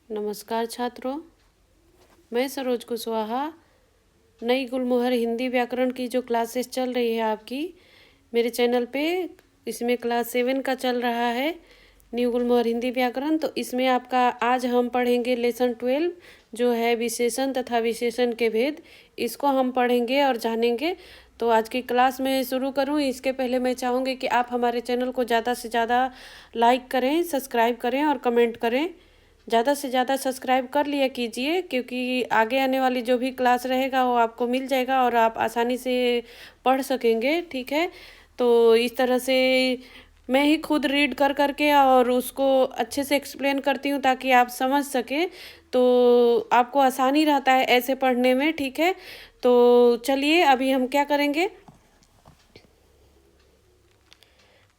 नमस्कार छात्रों, मैं सरोज कुशवाहा। नई गुलमोहर हिंदी व्याकरण की जो क्लासेस चल रही है आपकी मेरे चैनल पे, इसमें क्लास 7 का चल रहा है न्यू गुलमोहर हिंदी व्याकरण। तो इसमें आपका आज हम पढ़ेंगे लेसन 12 जो है विशेषण तथा विशेषण के भेद। इसको हम पढ़ेंगे और जानेंगे। तो आज की क्लास में शुरू करूं इसके पहले मैं चाहूँगी कि आप हमारे चैनल को ज़्यादा से ज़्यादा लाइक करें, सब्सक्राइब करें और कमेंट करें। ज़्यादा से ज़्यादा सब्सक्राइब कर लिया कीजिए, क्योंकि आगे आने वाली जो भी क्लास रहेगा वो आपको मिल जाएगा और आप आसानी से पढ़ सकेंगे। ठीक है, तो इस तरह से मैं ही खुद रीड कर करके और उसको अच्छे से एक्सप्लेन करती हूँ ताकि आप समझ सकें, तो आपको आसानी रहता है ऐसे पढ़ने में। ठीक है, तो चलिए अभी हम क्या करेंगे,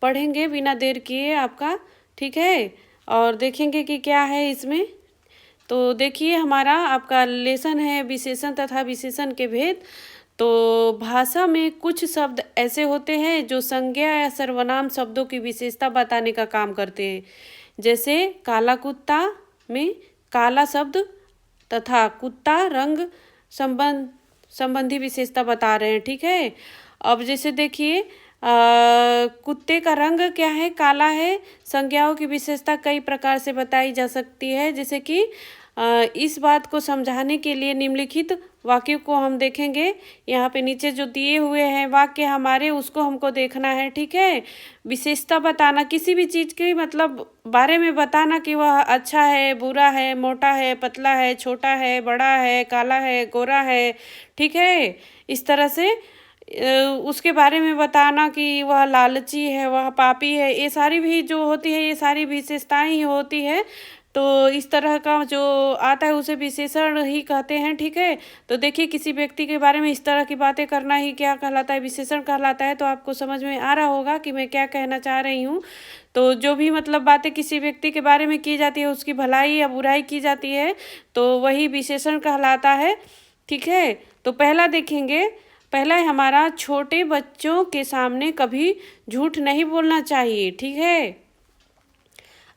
पढ़ेंगे बिना देर किए आपका। ठीक है, और देखेंगे कि क्या है इसमें। तो देखिए हमारा आपका लेसन है विशेषण तथा विशेषण के भेद। तो भाषा में कुछ शब्द ऐसे होते हैं जो संज्ञा या सर्वनाम शब्दों की विशेषता बताने का काम करते हैं। जैसे काला कुत्ता में काला शब्द तथा कुत्ता रंग संबंधी विशेषता बता रहे हैं। ठीक है, अब जैसे देखिए कुत्ते का रंग क्या है, काला है। संज्ञाओं की विशेषता कई प्रकार से बताई जा सकती है, जैसे कि इस बात को समझाने के लिए निम्नलिखित वाक्यों को हम देखेंगे। यहाँ पे नीचे जो दिए हुए हैं वाक्य हमारे, उसको हमको देखना है। ठीक है, विशेषता बताना, किसी भी चीज़ के मतलब बारे में बताना कि वह अच्छा है, बुरा है, मोटा है, पतला है, छोटा है, बड़ा है, काला है, गोरा है। ठीक है, इस तरह से उसके बारे में बताना कि वह लालची है, वह पापी है, ये सारी भी जो होती है ये सारी विशेषताएं ही होती है। तो इस तरह का जो आता है उसे विशेषण ही कहते हैं। ठीक है, तो देखिए किसी व्यक्ति के बारे में इस तरह की बातें करना ही क्या कहलाता है, विशेषण कहलाता है। तो आपको समझ में आ रहा होगा कि मैं क्या कहना चाह रही हूँ। तो जो भी मतलब बातें किसी व्यक्ति के बारे में की जाती है, उसकी भलाई या बुराई की जाती है, तो वही विशेषण कहलाता है। ठीक है, तो पहला देखेंगे, पहला है हमारा छोटे बच्चों के सामने कभी झूठ नहीं बोलना चाहिए। ठीक है,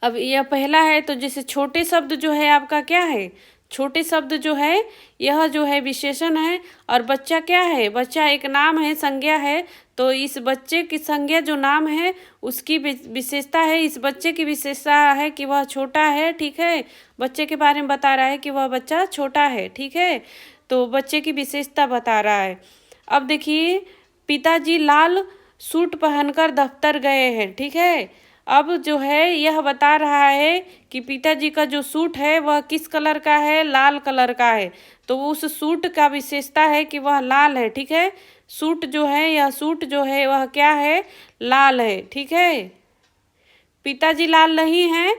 अब यह पहला है। तो जैसे छोटे शब्द जो है आपका क्या है, छोटे शब्द जो है यह जो है विशेषण है। और बच्चा क्या है, बच्चा एक नाम है, संज्ञा है। तो इस बच्चे की संज्ञा जो नाम है उसकी विशेषता है, इस बच्चे की विशेषता है कि वह छोटा है। ठीक है, बच्चे के बारे में बता रहा है कि वह बच्चा छोटा है। ठीक है, तो बच्चे की विशेषता बता रहा है। अब देखिए पिताजी लाल सूट पहनकर दफ्तर गए हैं। ठीक है, अब जो है यह बता रहा है कि पिताजी का जो सूट है वह किस कलर का है, लाल कलर का है। तो उस सूट का विशेषता है कि वह लाल है। ठीक है, सूट जो है, यह सूट जो है वह क्या है, लाल है। ठीक है, पिताजी लाल नहीं है,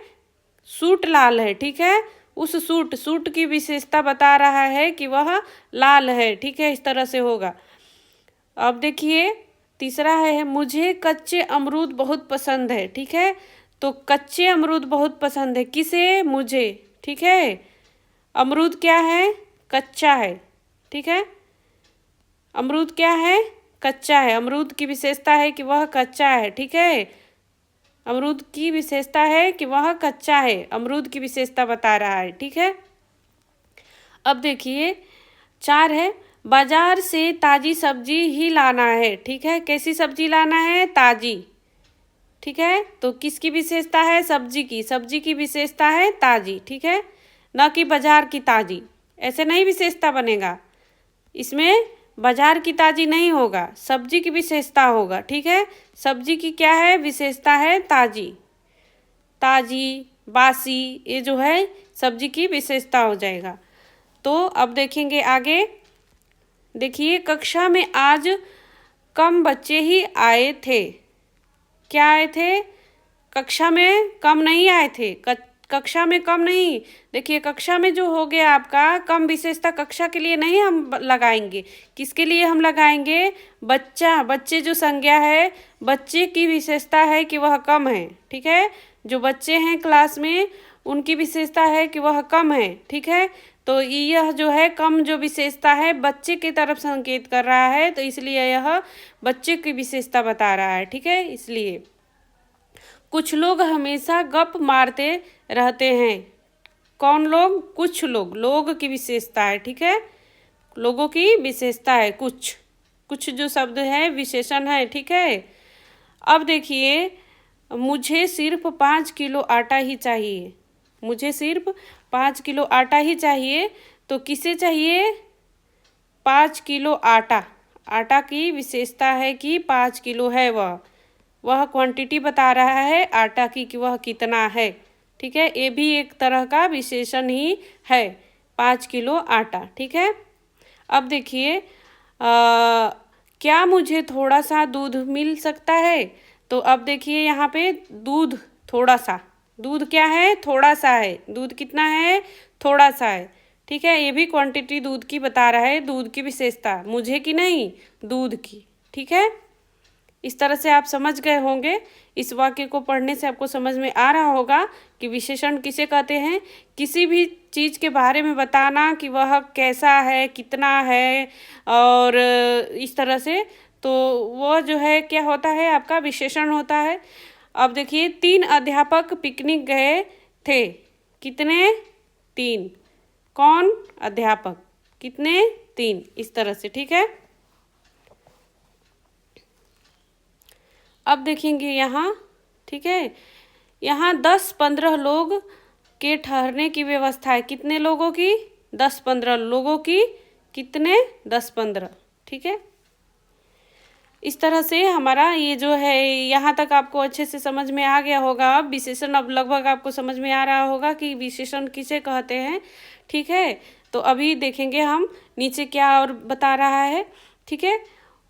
सूट लाल है। ठीक है, उस सूट की विशेषता बता रहा है कि वह लाल है। ठीक है, इस तरह से होगा। अब देखिए तीसरा है मुझे कच्चे अमरूद बहुत पसंद है। ठीक है, तो कच्चे अमरूद बहुत पसंद है किसे, मुझे। ठीक है, अमरूद क्या है, कच्चा है। ठीक है, अमरूद क्या है, कच्चा है। अमरूद की विशेषता है कि वह कच्चा है। ठीक है, अमरूद की विशेषता है कि वह कच्चा है, अमरूद की विशेषता बता रहा है। ठीक है, अब देखिए 4 है बाजार से ताज़ी सब्जी ही लाना है। ठीक है, कैसी सब्जी लाना है, ताज़ी। ठीक है, तो किसकी विशेषता है, सब्जी की, सब्जी की विशेषता है ताज़ी। ठीक है, न कि बाजार की ताज़ी, ऐसे नहीं विशेषता बनेगा, इसमें बाजार की ताज़ी नहीं होगा, सब्जी की विशेषता होगा। ठीक है, सब्जी की क्या है, विशेषता है ताज़ी, ताज़ी, बासी, ये जो है सब्जी की विशेषता हो जाएगा। तो अब देखेंगे आगे। देखिए कक्षा में आज कम बच्चे ही आए थे। क्या आए थे, कक्षा में कम नहीं आए थे, कक्षा में कम नहीं। देखिए कक्षा में जो हो गया आपका कम, विशेषता कक्षा के लिए नहीं हम लगाएंगे, किसके लिए हम लगाएंगे, बच्चा, बच्चे जो संज्ञा है, बच्चे की विशेषता है कि वह कम है। ठीक है, जो बच्चे हैं क्लास में उनकी विशेषता है कि वह कम है। ठीक है, तो यह जो है कम जो विशेषता है बच्चे की तरफ संकेत कर रहा है, तो इसलिए यह बच्चे की विशेषता बता रहा है। ठीक है, इसलिए कुछ लोग हमेशा गप मारते रहते हैं। कौन लोग? कुछ लोग, लोग की विशेषता है, ठीक है, लोगों की विशेषता है, कुछ कुछ जो शब्द है विशेषण है, ठीक है। अब देखिए, मुझे सिर्फ 5 किलो आटा ही चाहिए, मुझे सिर्फ 5 किलो आटा ही चाहिए, तो किसे चाहिए? 5 किलो आटा, आटा की विशेषता है कि 5 किलो है, वह क्वांटिटी बता रहा है आटा की कि वह कितना है, ठीक है। ये भी एक तरह का विशेषण ही है, 5 किलो आटा, ठीक है। अब देखिए, क्या मुझे थोड़ा सा दूध मिल सकता है? तो अब देखिए यहाँ पे दूध, थोड़ा सा, दूध क्या है? थोड़ा सा है, दूध कितना है? थोड़ा सा है, ठीक है। ये भी क्वांटिटी दूध की बता रहा है, दूध की विशेषता, मुझे की नहीं, दूध की, ठीक है। इस तरह से आप समझ गए होंगे, इस वाक्य को पढ़ने से आपको समझ में आ रहा होगा कि विशेषण किसे कहते हैं। किसी भी चीज़ के बारे में बताना कि वह कैसा है, कितना है, और इस तरह से, तो वह जो है क्या होता है? आपका विशेषण होता है। अब देखिए, 3 अध्यापक पिकनिक गए थे, कितने? 3। कौन? अध्यापक, कितने? 3, इस तरह से, ठीक है। अब देखेंगे यहाँ, ठीक है, यहाँ 10-15 लोग के ठहरने की व्यवस्था है, कितने लोगों की? 10-15 लोगों की, कितने? 10-15, ठीक है। इस तरह से हमारा ये जो है, यहाँ तक आपको अच्छे से समझ में आ गया होगा। अब विशेषण, अब लगभग आपको समझ में आ रहा होगा कि विशेषण किसे कहते हैं, ठीक है। तो अभी देखेंगे हम नीचे क्या और बता रहा है, ठीक है।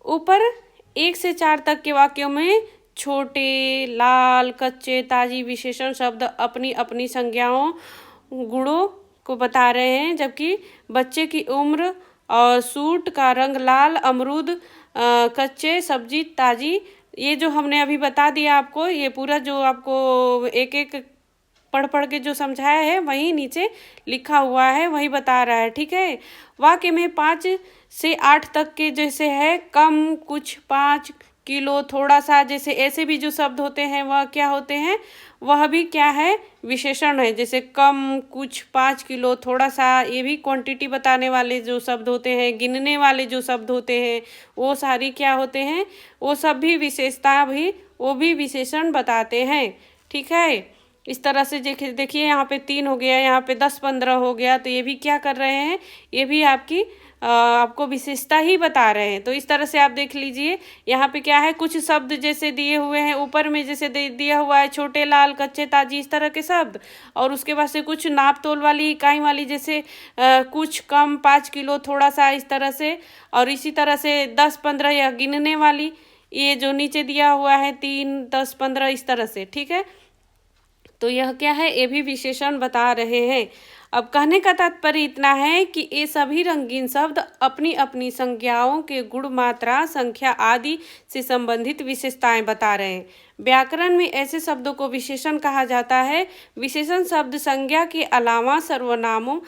ऊपर 1 से 4 तक के वाक्यों में छोटे, लाल, कच्चे, ताजी विशेषण शब्द अपनी अपनी संज्ञाओं, गुणों को बता रहे हैं, जबकि बच्चे की उम्र और सूट का रंग लाल, अमरूद कच्चे, सब्जी ताजी, ये जो हमने अभी बता दिया आपको, ये पूरा जो आपको एक एक पढ़ पढ़ के जो समझाया है वही नीचे लिखा हुआ है, वही बता रहा है, ठीक है। वाक्य में 5 से 8 तक के जैसे है कम, कुछ, 5 किलो, थोड़ा सा, जैसे ऐसे भी जो शब्द होते हैं वह क्या होते हैं? वह भी क्या है? विशेषण है। जैसे कम, कुछ, 5 किलो, थोड़ा सा, ये भी क्वांटिटी बताने वाले जो शब्द होते हैं, गिनने वाले जो शब्द होते हैं, वो सारी क्या होते हैं? वो सब भी विशेषता भी, वो भी विशेषण बताते हैं, ठीक है। इस तरह से देखिए, यहाँ पे 3 हो गया, यहाँ पे 10-15 हो गया, तो ये भी क्या कर रहे हैं? ये भी आपको विशेषता ही बता रहे हैं। तो इस तरह से आप देख लीजिए, यहाँ पे क्या है? कुछ शब्द जैसे दिए हुए हैं, ऊपर में जैसे दिया हुआ है छोटे, लाल, कच्चे, ताजी, इस तरह के शब्द, और उसके बाद से कुछ नाप तोल वाली, इकाई वाली, जैसे कुछ, कम, 5 किलो, थोड़ा सा, इस तरह से, और इसी तरह से 10-15 यह गिनने वाली, ये जो नीचे दिया हुआ है 3, 10, 15, इस तरह से, ठीक है। तो यह क्या है? ये भी विशेषण बता रहे हैं। अब कहने का तात्पर्य इतना है कि ये सभी रंगीन शब्द अपनी अपनी संज्ञाओं के गुण, मात्रा, संख्या आदि से संबंधित विशेषताएं बता रहे हैं। व्याकरण में ऐसे शब्दों को विशेषण कहा जाता है। विशेषण शब्द संज्ञा के अलावा सर्वनामों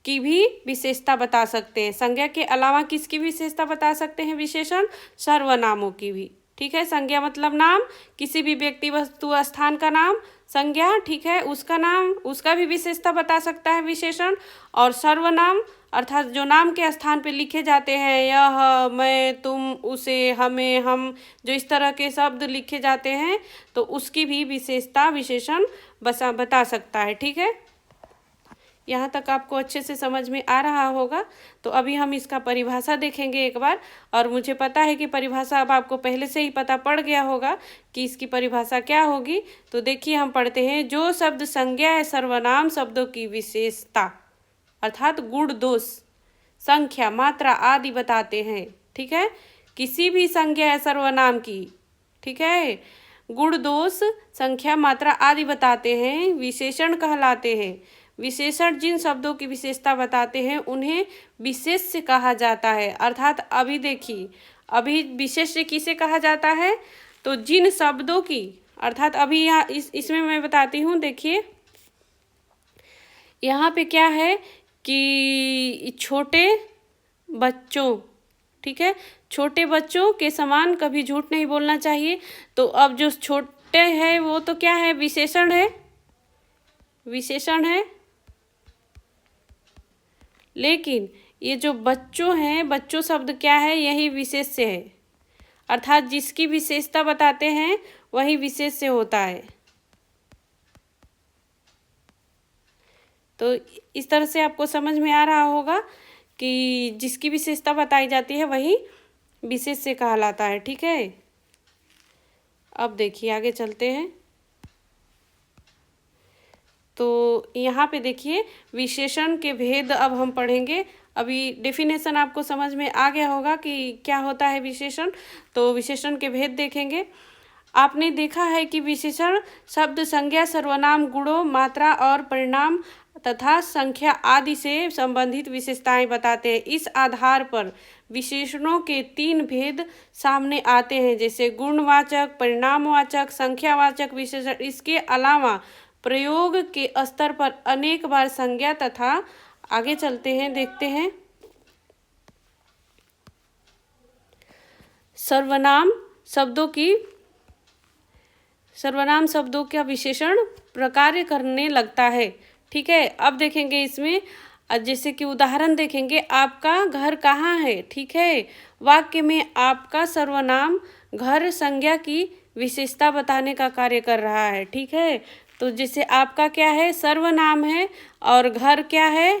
की भी विशेषता बता सकते हैं। संज्ञा के अलावा किसकी विशेषता बता सकते हैं? विशेषण सर्वनामों की भी, ठीक है। संज्ञा मतलब नाम, किसी भी व्यक्ति, वस्तु, स्थान का नाम संज्ञा, ठीक है, उसका नाम, उसका भी विशेषता बता सकता है विशेषण। और सर्वनाम अर्थात जो नाम के स्थान पे लिखे जाते हैं, यह, मैं, तुम, उसे, हमें, हम, जो इस तरह के शब्द लिखे जाते हैं, तो उसकी भी विशेषता विशेषण बता सकता है, ठीक है। यहाँ तक आपको अच्छे से समझ में आ रहा होगा। तो अभी हम इसका परिभाषा देखेंगे एक बार, और मुझे पता है कि परिभाषा अब आपको पहले से ही पता पड़ गया होगा कि इसकी परिभाषा क्या होगी। तो देखिए, हम पढ़ते हैं, जो शब्द संज्ञा या सर्वनाम शब्दों की विशेषता अर्थात गुण, दोष, संख्या, मात्रा आदि बताते हैं, ठीक है। किसी भी संज्ञा या सर्वनाम की, ठीक है, गुण, दोष, संख्या, मात्रा आदि बताते हैं, विशेषण कहलाते हैं। विशेषण जिन शब्दों की विशेषता बताते हैं उन्हें विशेष्य कहा जाता है। अर्थात अभी देखिए, अभी विशेष्य किसे कहा जाता है? तो जिन शब्दों की, अर्थात अभी यहाँ इसमें मैं बताती हूँ। देखिए, यहाँ पे क्या है कि छोटे बच्चों, ठीक है, छोटे बच्चों के समान कभी झूठ नहीं बोलना चाहिए। तो अब जो छोटे है वो तो क्या है? विशेषण है, विशेषण है, लेकिन ये जो बच्चों हैं, बच्चों शब्द क्या है, यही विशेष्य है, अर्थात जिसकी विशेषता बताते हैं वही विशेष्य होता है। तो इस तरह से आपको समझ में आ रहा होगा कि जिसकी विशेषता बताई जाती है वही विशेष्य कहलाता है। ठीक है, अब देखिए आगे चलते हैं। तो यहाँ पे देखिए विशेषण के भेद अब हम पढ़ेंगे। अभी डेफिनेशन आपको समझ में आ गया होगा कि क्या होता है विशेषण। तो विशेषण के भेद देखेंगे। आपने देखा है कि विशेषण शब्द, संज्ञा, सर्वनाम, गुणों, मात्रा और परिणाम तथा संख्या आदि से संबंधित विशेषताएं बताते हैं। इस आधार पर विशेषणों के 3 भेद सामने आते हैं, जैसे गुणवाचक, परिणामवाचक, संख्यावाचक विशेषण। इसके अलावा प्रयोग के स्तर पर अनेक बार संज्ञा तथा, आगे चलते हैं देखते हैं, सर्वनाम शब्दों का विशेषण प्रकार्य करने लगता है। ठीक है, अब देखेंगे इसमें जैसे कि उदाहरण देखेंगे, आपका घर कहाँ है। ठीक है, वाक्य में आपका सर्वनाम घर संज्ञा की विशेषता बताने का कार्य कर रहा है। ठीक है, तो जैसे आपका क्या है, सर्वनाम है, और घर क्या है,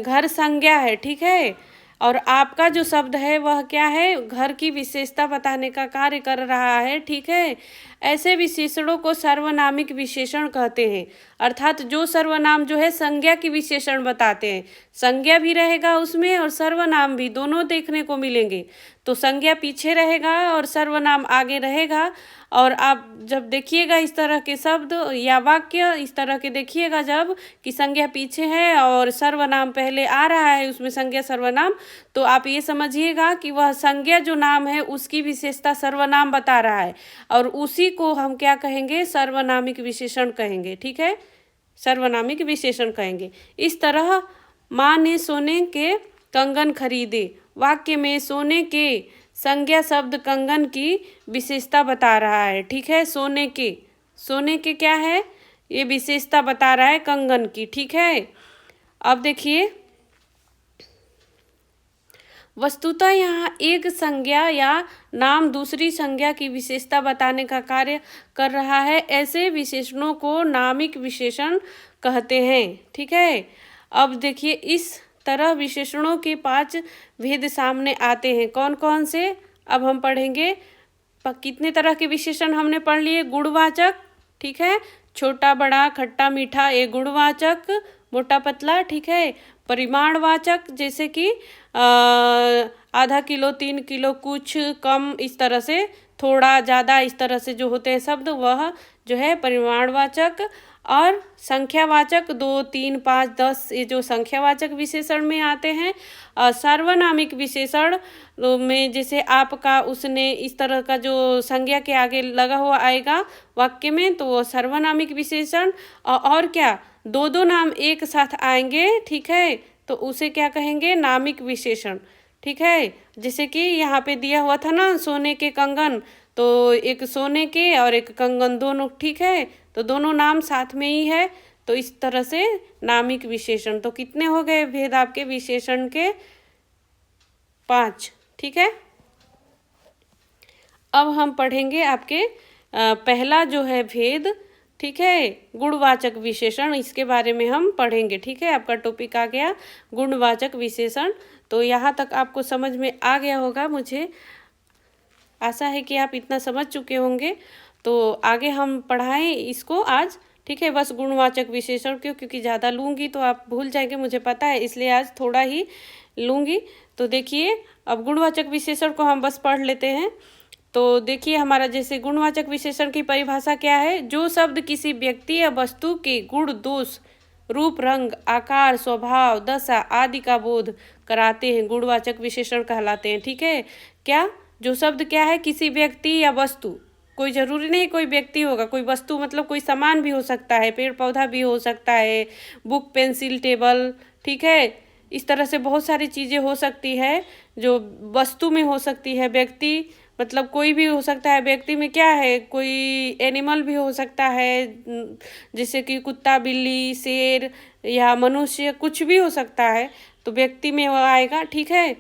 घर संज्ञा है। ठीक है, और आपका जो शब्द है वह क्या है, घर की विशेषता बताने का कार्य कर रहा है। ठीक है, ऐसे विशेषणों को सर्वनामिक विशेषण कहते हैं, अर्थात जो सर्वनाम जो है संज्ञा की विशेषण बताते हैं। संज्ञा भी रहेगा उसमें और सर्वनाम भी, दोनों देखने को मिलेंगे। तो संज्ञा पीछे रहेगा और सर्वनाम आगे रहेगा। और आप जब देखिएगा इस तरह के शब्द या वाक्य इस तरह के देखिएगा, जब कि संज्ञा पीछे है और सर्वनाम पहले आ रहा है, उसमें संज्ञा सर्वनाम, तो आप ये समझिएगा कि वह संज्ञा जो नाम है उसकी विशेषता सर्वनाम बता रहा है, और उसी को हम क्या कहेंगे, सर्वनामिक विशेषण कहेंगे। ठीक है, सर्वनामिक विशेषण कहेंगे। इस तरह माँ ने सोने के कंगन खरीदे, वाक्य में सोने के संज्ञा शब्द कंगन की विशेषता बता रहा है। ठीक है, सोने के क्या है, ये विशेषता बता रहा है कंगन की। ठीक है, अब देखिए वस्तुतः यहाँ एक संज्ञा या नाम दूसरी संज्ञा की विशेषता बताने का कार्य कर रहा है। ऐसे विशेषणों को नामिक विशेषण कहते हैं। ठीक है, अब देखिए इस तरह विशेषणों के 5 भेद सामने आते हैं। कौन कौन से, अब हम पढ़ेंगे। कितने तरह के विशेषण हमने पढ़ लिए। गुणवाचक, ठीक है, छोटा बड़ा खट्टा मीठा, ये गुणवाचक, मोटा पतला। ठीक है, परिमाणवाचक, जैसे कि आधा किलो, 3 किलो, कुछ कम, इस तरह से थोड़ा ज़्यादा, इस तरह से जो होते हैं शब्द, वह जो है परिमाणवाचक। और संख्यावाचक 2, 3, 5, 10, ये जो संख्यावाचक विशेषण में आते हैं। सार्वनामिक विशेषण में जैसे आपका, उसने, इस तरह का जो संज्ञा के आगे लगा हुआ आएगा वाक्य में, तो वो सर्वनामिक विशेषण। और क्या, 2 नाम एक साथ आएंगे, ठीक है, तो उसे क्या कहेंगे, नामिक विशेषण। ठीक है, जैसे कि यहाँ पे दिया हुआ था ना सोने के कंगन, तो एक सोने के और एक कंगन दोनों, ठीक है, तो दोनों नाम साथ में ही है, तो इस तरह से नामिक विशेषण। तो कितने हो गए भेद आपके विशेषण के, 5। ठीक है, अब हम पढ़ेंगे आपके पहला जो है भेद, ठीक है, गुणवाचक विशेषण, इसके बारे में हम पढ़ेंगे। ठीक है, आपका टॉपिक आ गया गुणवाचक विशेषण। तो यहाँ तक आपको समझ में आ गया होगा, मुझे आशा है कि आप इतना समझ चुके होंगे। तो आगे हम पढ़ाएं इसको आज। ठीक है, बस गुणवाचक विशेषण क्योंकि ज़्यादा लूँगी तो आप भूल जाएंगे, मुझे पता है, इसलिए आज थोड़ा ही लूँगी। तो देखिए अब गुणवाचक विशेषण को हम बस पढ़ लेते हैं। तो देखिए हमारा जैसे गुणवाचक विशेषण की परिभाषा क्या है, जो शब्द किसी व्यक्ति या वस्तु के गुण, दोष, रूप, रंग, आकार, स्वभाव, दशा आदि का बोध कराते हैं, गुणवाचक विशेषण कहलाते हैं। ठीक है, क्या, जो शब्द क्या है, किसी व्यक्ति या वस्तु, कोई जरूरी नहीं कोई व्यक्ति होगा, कोई वस्तु मतलब कोई सामान भी हो सकता है, पेड़ पौधा भी हो सकता है, बुक, पेंसिल, टेबल, ठीक है, इस तरह से बहुत सारी चीज़ें हो सकती है जो वस्तु में हो सकती है। व्यक्ति मतलब कोई भी हो सकता है, व्यक्ति में क्या है, कोई एनिमल भी हो सकता है, जैसे कि कुत्ता, बिल्ली, शेर या मनुष्य, कुछ भी हो सकता है, तो व्यक्ति में वो आएगा। ठीक है,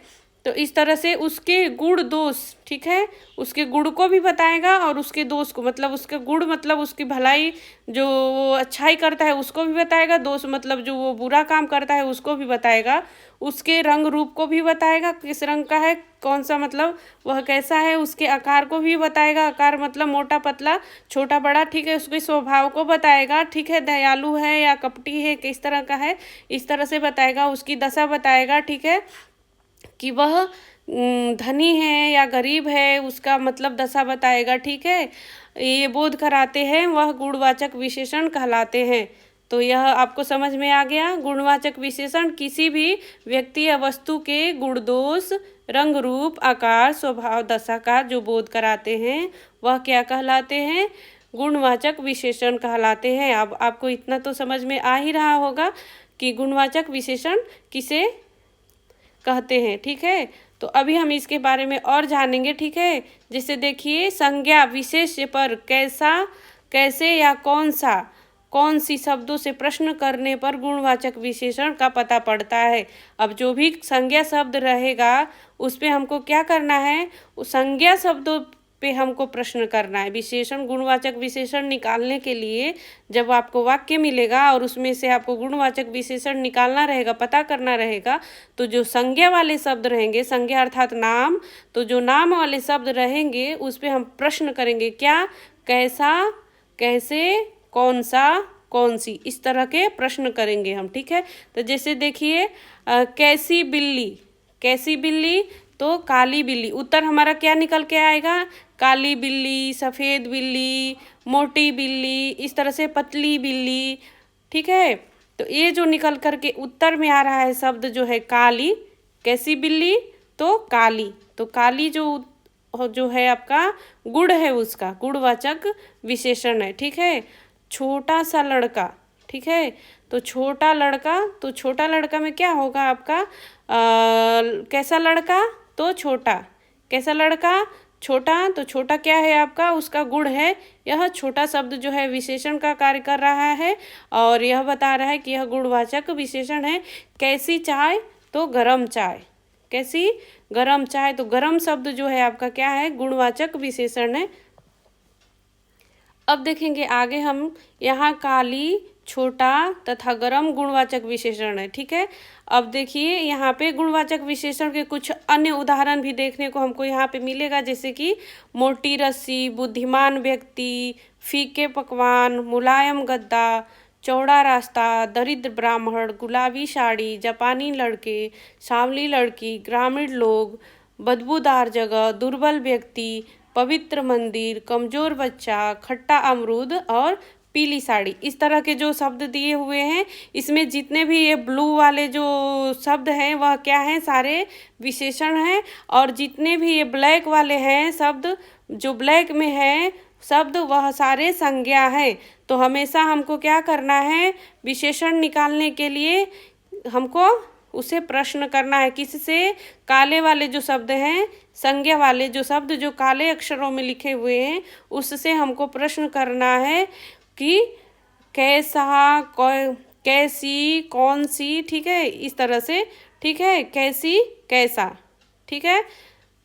तो इस तरह से उसके गुण दोष, ठीक है, उसके गुण को भी बताएगा और उसके दोष को, मतलब उसके गुण मतलब उसकी भलाई, जो वो अच्छाई करता है उसको भी बताएगा, दोष मतलब जो वो बुरा काम करता है उसको भी बताएगा, उसके रंग रूप को भी बताएगा, किस रंग का है, कौन सा मतलब वह कैसा है, उसके आकार को भी बताएगा, आकार मतलब मोटा पतला छोटा बड़ा, ठीक है, उसके स्वभाव को बताएगा, ठीक है, दयालु है या कपटी है, किस तरह का है, इस तरह से बताएगा, उसकी दशा बताएगा, ठीक है, कि वह धनी है या गरीब है, उसका मतलब दशा बताएगा। ठीक है, ये बोध कराते हैं, वह गुणवाचक विशेषण कहलाते हैं। तो यह आपको समझ में आ गया। गुणवाचक विशेषण किसी भी व्यक्ति या वस्तु के गुण दोष, रंग रूप, आकार, स्वभाव, दशा का जो बोध कराते हैं वह क्या कहलाते हैं, गुणवाचक विशेषण कहलाते हैं। अब आपको इतना तो समझ में आ ही रहा होगा कि गुणवाचक विशेषण किसे कहते हैं। ठीक है, तो अभी हम इसके बारे में और जानेंगे। ठीक है, जैसे देखिए, संज्ञा विशेष्य पर कैसे या कौन सी शब्दों से प्रश्न करने पर गुणवाचक विशेषण का पता पड़ता है। अब जो भी संज्ञा शब्द रहेगा उस पे हमको क्या करना है, उस संज्ञा शब्दों पे हमको प्रश्न करना है। विशेषण, गुणवाचक विशेषण निकालने के लिए जब आपको वाक्य मिलेगा और उसमें से आपको गुणवाचक विशेषण निकालना रहेगा, पता करना रहेगा, तो जो संज्ञा वाले शब्द रहेंगे, संज्ञा अर्थात नाम, तो जो नाम वाले शब्द रहेंगे उस पे हम प्रश्न करेंगे, क्या, कैसा, कैसे, कौन सा, कौन सी, इस तरह के प्रश्न करेंगे हम। ठीक है, तो जैसे देखिए, कैसी बिल्ली, तो काली बिल्ली, उत्तर हमारा क्या निकल के आएगा, काली बिल्ली, सफ़ेद बिल्ली, मोटी बिल्ली, इस तरह से पतली बिल्ली। ठीक है, तो ये जो निकल कर के उत्तर में आ रहा है शब्द जो है काली, कैसी बिल्ली तो काली, तो काली जो है आपका गुण है, उसका गुणवाचक विशेषण है। ठीक है, छोटा सा लड़का, ठीक है, तो छोटा लड़का में क्या होगा आपका, कैसा लड़का तो छोटा, कैसा लड़का छोटा, तो छोटा क्या है आपका, उसका गुण है, यह छोटा शब्द जो है विशेषण का कार्य कर रहा है और यह बता रहा है कि यह गुणवाचक विशेषण है। कैसी चाय तो गरम चाय, कैसी गरम चाय, तो गरम शब्द जो है आपका क्या है, गुणवाचक विशेषण है। अब देखेंगे आगे हम, यहाँ काली, छोटा तथा गरम गुणवाचक विशेषण है। ठीक है, अब देखिए यहाँ पे गुणवाचक विशेषण के कुछ अन्य उदाहरण भी देखने को हमको यहाँ पे मिलेगा, जैसे कि मोटी रस्सी, बुद्धिमान व्यक्ति, फीके पकवान, मुलायम गद्दा, चौड़ा रास्ता, दरिद्र ब्राह्मण, गुलाबी साड़ी, जापानी लड़के, सांवली लड़की, ग्रामीण लोग, बदबूदार जगह, दुर्बल व्यक्ति, पवित्र मंदिर, कमजोर बच्चा, खट्टा अमरूद और पीली साड़ी, इस तरह के जो शब्द दिए हुए हैं, इसमें जितने भी ये ब्लू वाले जो शब्द हैं वह क्या हैं, सारे विशेषण हैं, और जितने भी ये ब्लैक वाले हैं शब्द, जो ब्लैक में है शब्द, वह सारे संज्ञा हैं। तो हमेशा हमको क्या करना है, विशेषण निकालने के लिए हमको उसे प्रश्न करना है, किससे, काले वाले जो शब्द हैं, संज्ञा वाले जो शब्द जो काले अक्षरों में लिखे हुए हैं, उससे हमको प्रश्न करना है कि कैसा, कैसी, कौन सी, ठीक है, इस तरह से। ठीक है, कैसी, कैसा, ठीक है,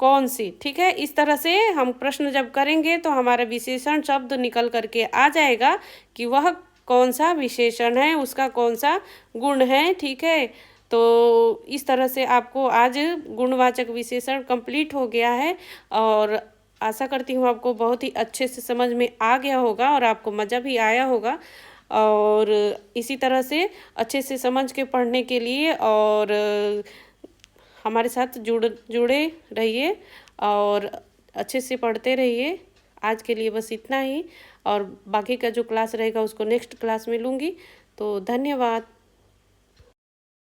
कौन सी, ठीक है, इस तरह से हम प्रश्न जब करेंगे तो हमारा विशेषण शब्द निकल करके आ जाएगा कि वह कौन सा विशेषण है, उसका कौन सा गुण है। ठीक है, तो इस तरह से आपको आज गुणवाचक विशेषण कंप्लीट हो गया है और आशा करती हूँ आपको बहुत ही अच्छे से समझ में आ गया होगा और आपको मज़ा भी आया होगा। और इसी तरह से अच्छे से समझ के पढ़ने के लिए और हमारे साथ जुड़े रहिए और अच्छे से पढ़ते रहिए। आज के लिए बस इतना ही, और बाकी का जो क्लास रहेगा उसको नेक्स्ट क्लास में लूँगी। तो धन्यवाद।